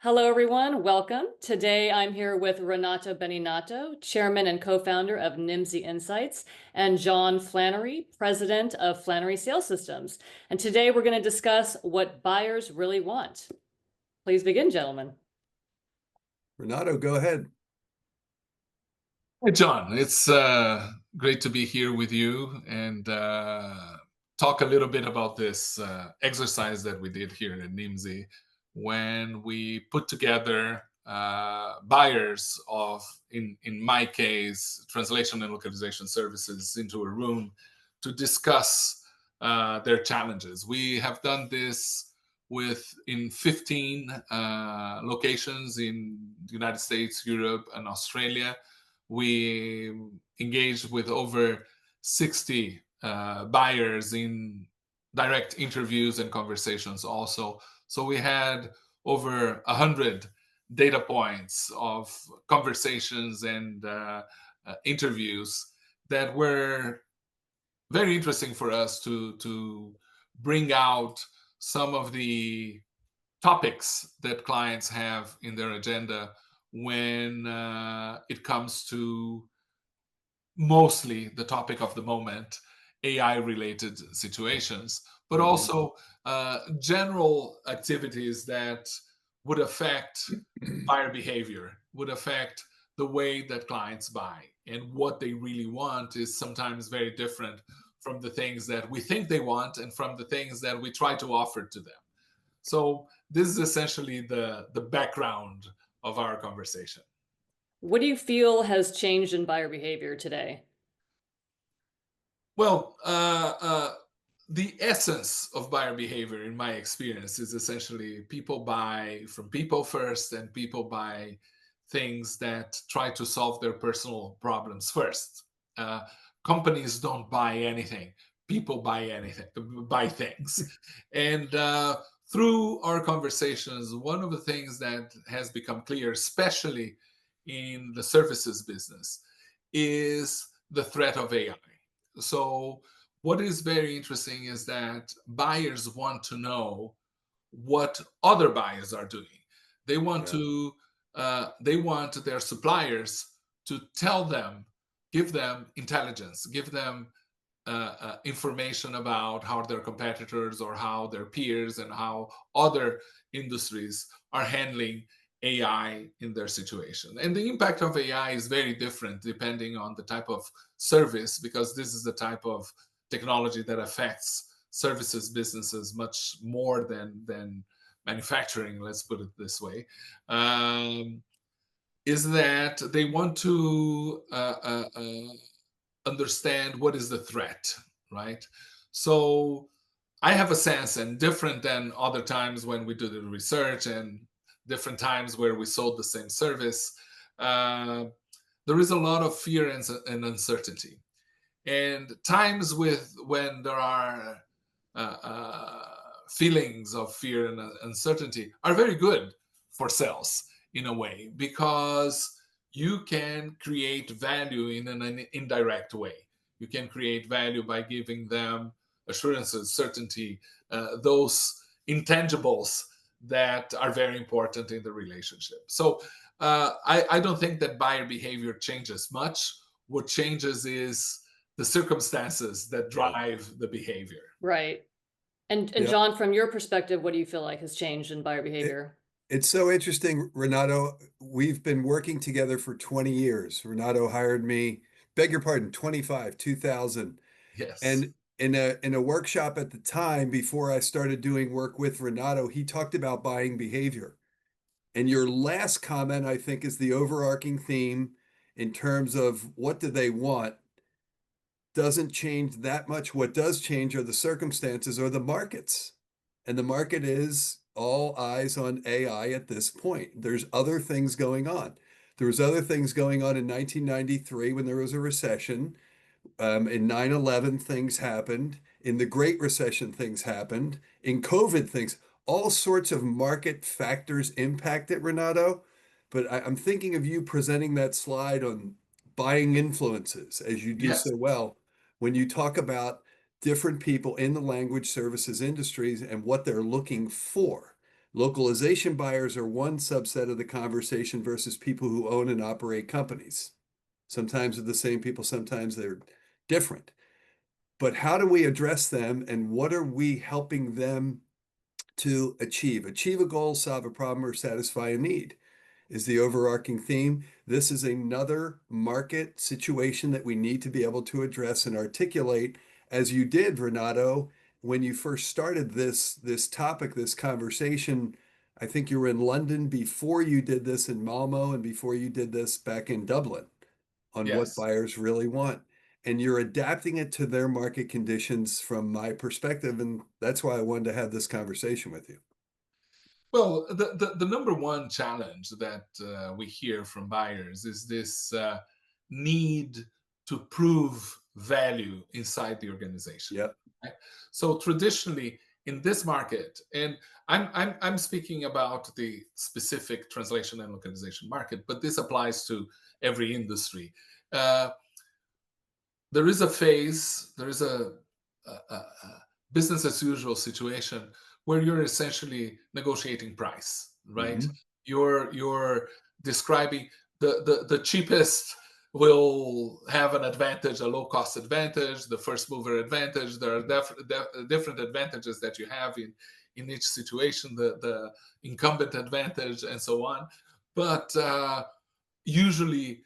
Hello, everyone. Welcome. Today I'm here with Renato Beninato, Chairman and co-founder of Nimdzi Insights, and John Flannery, President of Flannery Sales Systems. And today we're going to discuss what buyers really want. Please begin, gentlemen. Renato, go ahead. Hey, John, it's great to be here with you and talk a little bit about this exercise that we did here at Nimdzi when we put together buyers of, in my case, translation and localization services into a room to discuss their challenges. We have done this in 15 locations in the United States, Europe, and Australia. We engaged with over 60 buyers in direct interviews and conversations also. So we had over 100 data points of conversations and interviews that were very interesting for us to bring out some of the topics that clients have in their agenda when it comes to mostly the topic of the moment, AI related situations, but also general activities that would affect buyer behavior, would affect the way that clients buy. And what they really want is sometimes very different from the things that we think they want and from the things that we try to offer to them. So this is essentially the background of our conversation. What do you feel has changed in buyer behavior today? Well, the essence of buyer behavior, in my experience, is essentially people buy from people first, and people buy things that try to solve their personal problems first. Companies don't buy anything; people buy anything, buy things, and through our conversations, one of the things that has become clear, especially in the services business, is the threat of AI. So, what is very interesting is that buyers want to know what other buyers are doing. They want Yeah. to, they want their suppliers to tell them, give them intelligence, give them information about how their competitors or how their peers and how other industries are handling AI in their situation. And the impact of AI is very different depending on the type of service, because this is the type of technology that affects services businesses much more than manufacturing, let's put it this way. Is that they want to understand what is the threat, right? So I have a sense, and different than other times when we do the research and different times where we sold the same service, uh, there is a lot of fear and uncertainty. And times when there are feelings of fear and uncertainty are very good for sales in a way, because you can create value in an indirect way. You can create value by giving them assurances, certainty, those intangibles that are very important in the relationship. So I don't think that buyer behavior changes much. What changes is the circumstances that Yeah. drive the behavior. Right. And Yeah. John, from your perspective, what do you feel like has changed in buyer It, behavior? it's so interesting, Renato. We've been working together for 20 years. Renato hired me, beg your pardon, 25, 2000. Yes. And in a workshop at the time, before I started doing work with Renato, he talked about buying behavior. And your last comment, I think, is the overarching theme in terms of what do they want doesn't change that much. What does change are the circumstances or the markets. And the market is all eyes on AI at this point. There's other things going on. There was other things going on in 1993 when there was a recession. In 9/11, things happened. In the Great Recession, things happened. In COVID, things, all sorts of market factors impact it, Renato. But I'm thinking of you presenting that slide on buying influences, as you do Yes. so well, when you talk about different people in the language services industries and what they're looking for. Localization buyers are one subset of the conversation versus people who own and operate companies. Sometimes they're the same people, sometimes they're different. But how do we address them, and what are we helping them to achieve? Achieve a goal, solve a problem, or satisfy a need is the overarching theme. This is another market situation that we need to be able to address and articulate, as you did, Renato, when you first started this topic, this conversation. I think you were in London before you did this in Malmo and before you did this back in Dublin on what Yes. buyers really want. And you're adapting it to their market conditions from my perspective. And that's why I wanted to have this conversation with you. Well, the number one challenge that we hear from buyers is this need to prove value inside the organization. Yep. Right? So traditionally in this market, and I'm speaking about the specific translation and localization market, but this applies to every industry. There is a phase, there is a business as usual situation where you're essentially negotiating price, right? Mhm. You're describing the cheapest will have an advantage, a low cost advantage, the first mover advantage. There are different advantages that you have in each situation, the incumbent advantage and so on. But usually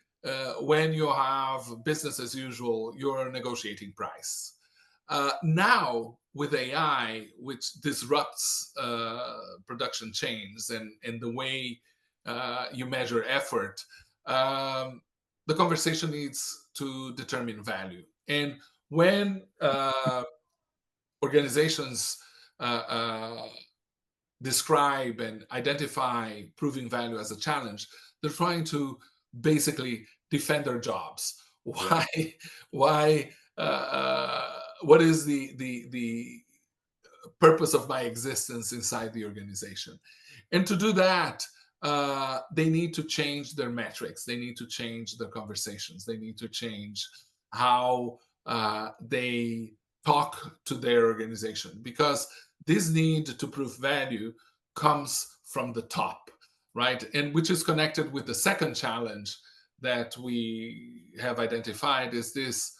when you have business as usual, you're negotiating price. Now with AI, which disrupts production chains and the way you measure effort, the conversation needs to determine value. And when organizations describe and identify proving value as a challenge, they're trying to basically defend their jobs. Why? Why? What is the purpose of my existence inside the organization? And to do that, they need to change their metrics. They need to change their conversations. They need to change how they talk to their organization, because this need to prove value comes from the top, right? And which is connected with the second challenge that we have identified, is this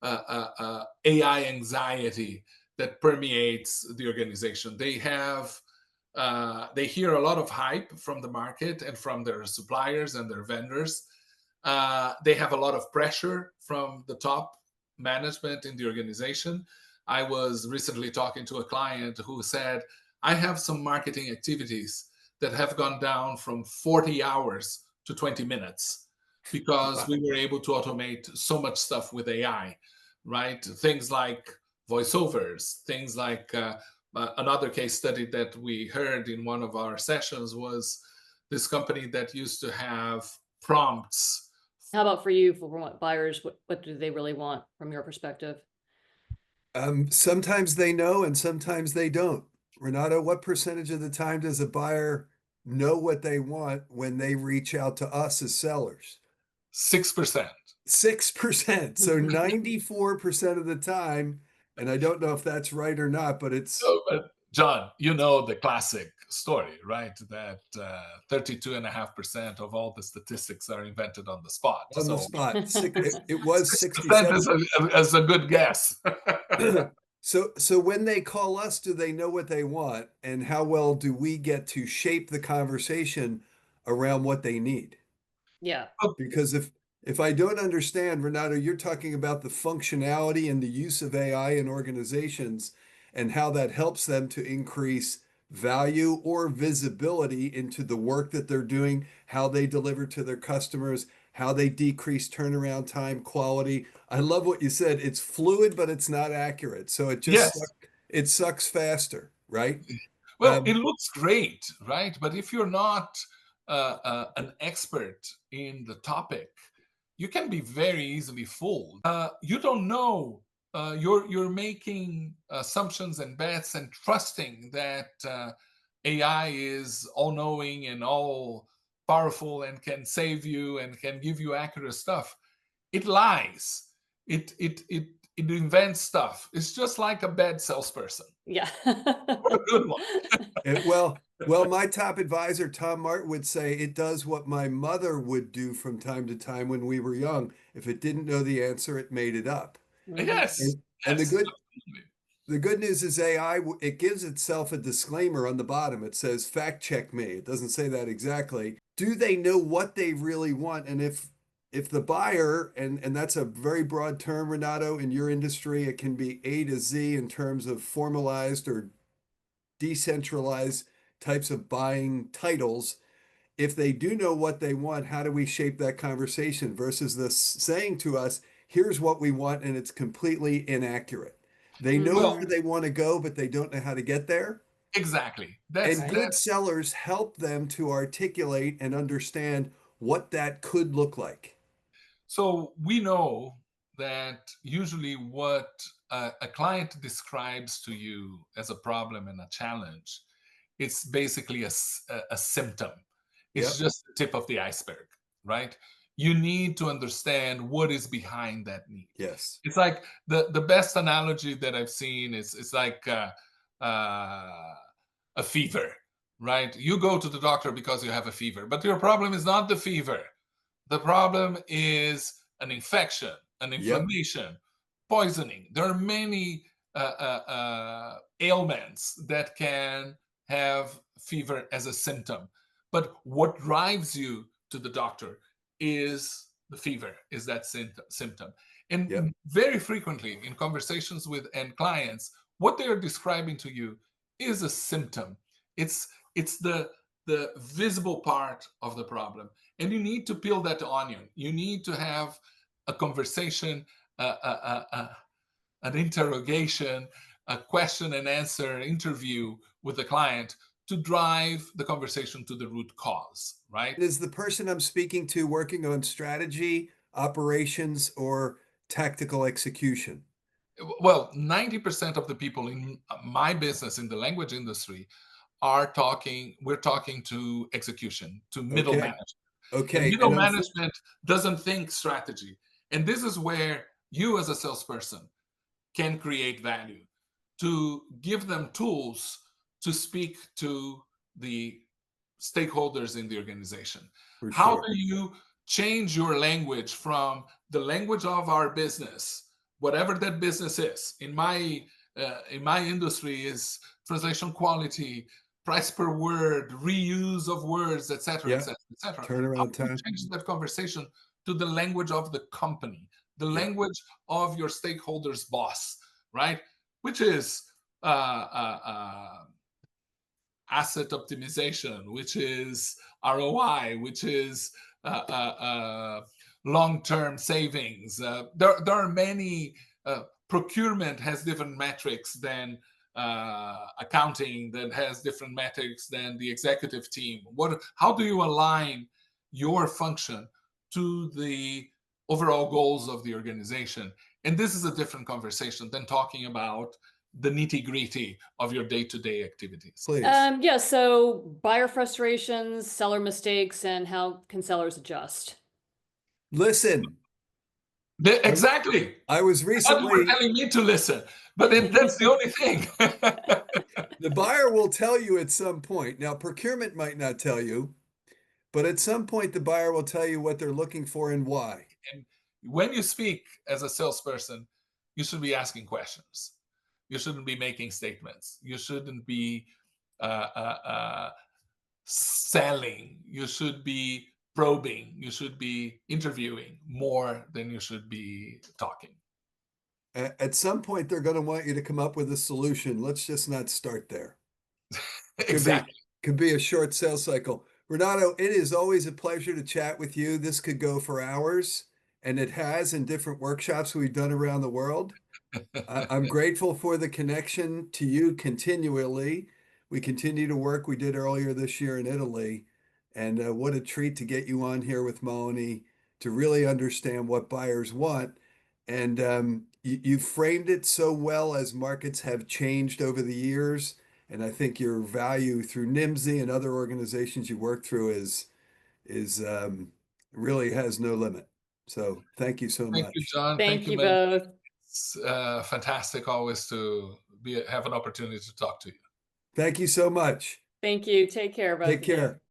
AI anxiety that permeates the organization. They hear a lot of hype from the market and from their suppliers and their vendors. They have a lot of pressure from the top management in the organization. I was recently talking to a client who said, I have some marketing activities that have gone down from 40 hours to 20 minutes because we were able to automate so much stuff with AI, right? Things like voiceovers, things like another case study that we heard in one of our sessions was this company that used to have prompts. How about for you, for buyers, what do they really want from your perspective? Sometimes they know and sometimes they don't. Renato, what percentage of the time does a buyer know what they want when they reach out to us as sellers? 6%. 6%. So 94% of the time, and I don't know if that's right or not, but it's So, but John, you know the classic story, right? That 32.5% of all the statistics are invented on the spot. on the So spot. It was 6% 67. is a good guess. So when they call us, do they know what they want, and how well do we get to shape the conversation around what they need? Yeah. Because if I don't understand, Renato, you're talking about the functionality and the use of AI in organizations and how that helps them to increase value or visibility into the work that they're doing, how they deliver to their customers, how they decrease turnaround time, quality. I love what you said. It's fluid, but it's not accurate. So Yes. it sucks faster, right? Well, it looks great, right? But if you're not an expert in the topic, you can be very easily fooled. You don't know. You're making assumptions and bets and trusting that AI is all knowing and all powerful and can save you and can give you accurate stuff. It lies. It invents stuff. It's just like a bad salesperson. Yeah. Or a good one. Well, Well, my top advisor, Tom Martin, would say it does what my mother would do from time to time when we were young. If it didn't know the answer, it made it up. Mhm. Yes, And yes, absolutely. the good news is AI, it gives itself a disclaimer on the bottom. It says, fact check me. It doesn't say that exactly. Do they know what they really want? And if the buyer, and that's a very broad term, Renato, in your industry, it can be A to Z in terms of formalized or decentralized types of buying titles. If they do know what they want, how do we shape that conversation versus this saying to us, here's what we want, and it's completely inaccurate. They know Well, where they want to go, but they don't know how to get there. exactly. And Right. good sellers help them to articulate and understand what that could look like. So we know that usually what a client describes to you as a problem and a challenge, it's basically a symptom. It's Yep. just the tip of the iceberg, right? You need to understand what is behind that need. Yes. It's like the best analogy that I've seen is it's like a fever, right? You go to the doctor because you have a fever, but your problem is not the fever. The problem is an infection, an Yep. inflammation, poisoning. There are many ailments that can have fever as a symptom. But what drives you to the doctor is the fever, is that symptom. Yep. And very frequently in conversations with end clients, what they are describing to you is a symptom. It's the visible part of the problem, and you need to peel that onion. You need to have a conversation, an interrogation, a question and answer interview with the client to drive the conversation to the root cause, right? Is the person I'm speaking to working on strategy, operations, or tactical execution? Well, 90% of the people in my business in the language industry we're talking to execution, to middle Okay. management. And Okay. middle management doesn't think strategy. And this is where you as a salesperson can create value, to give them tools to speak to the stakeholders in the organization. For How sure. do you change your language from the language of our business, whatever that business is? In my industry is translation quality, price per word, reuse of words, etc., Yeah. etc., etc. How Turnaround do you time. change that conversation to the language of the company, the Yeah. language of your stakeholders' boss, right? Which is asset optimization, which is ROI, which is long-term savings. There are many. Procurement has different metrics than accounting, that has different metrics than the executive team. How do you align your function to the overall goals of the organization? And this is a different conversation than talking about the nitty-gritty of your day-to-day activities. Please. Yeah, so buyer frustrations, seller mistakes, and how can sellers adjust? Listen, Exactly. I was I thought you were recently, telling me to listen, but that's the only thing. the buyer will tell you at some point. Now, procurement might not tell you, but at some point, the buyer will tell you what they're looking for and why. And when you speak as a salesperson, you should be asking questions. You shouldn't be making statements. You shouldn't be selling. You should be probing. You should be interviewing more than you should be talking. At some point, they're going to want you to come up with a solution. Let's just not start there. Exactly. Could be a short sales cycle. Renato, it is always a pleasure to chat with you. This could go for hours, and it has in different workshops we've done around the world. I'm grateful for the connection to you continually. We continue to work. We did earlier this year in Italy, and what a treat to get you on here with Melanie to really understand what buyers want. And you framed it so well as markets have changed over the years. And I think your value through NIMSY and other organizations you work through is really has no limit. So thank you so Thank you, much. John. Thank Thank you, you man. both. It's fantastic always to have an opportunity to talk to you. Thank you so much. Thank you. Take care, both Take of you. care.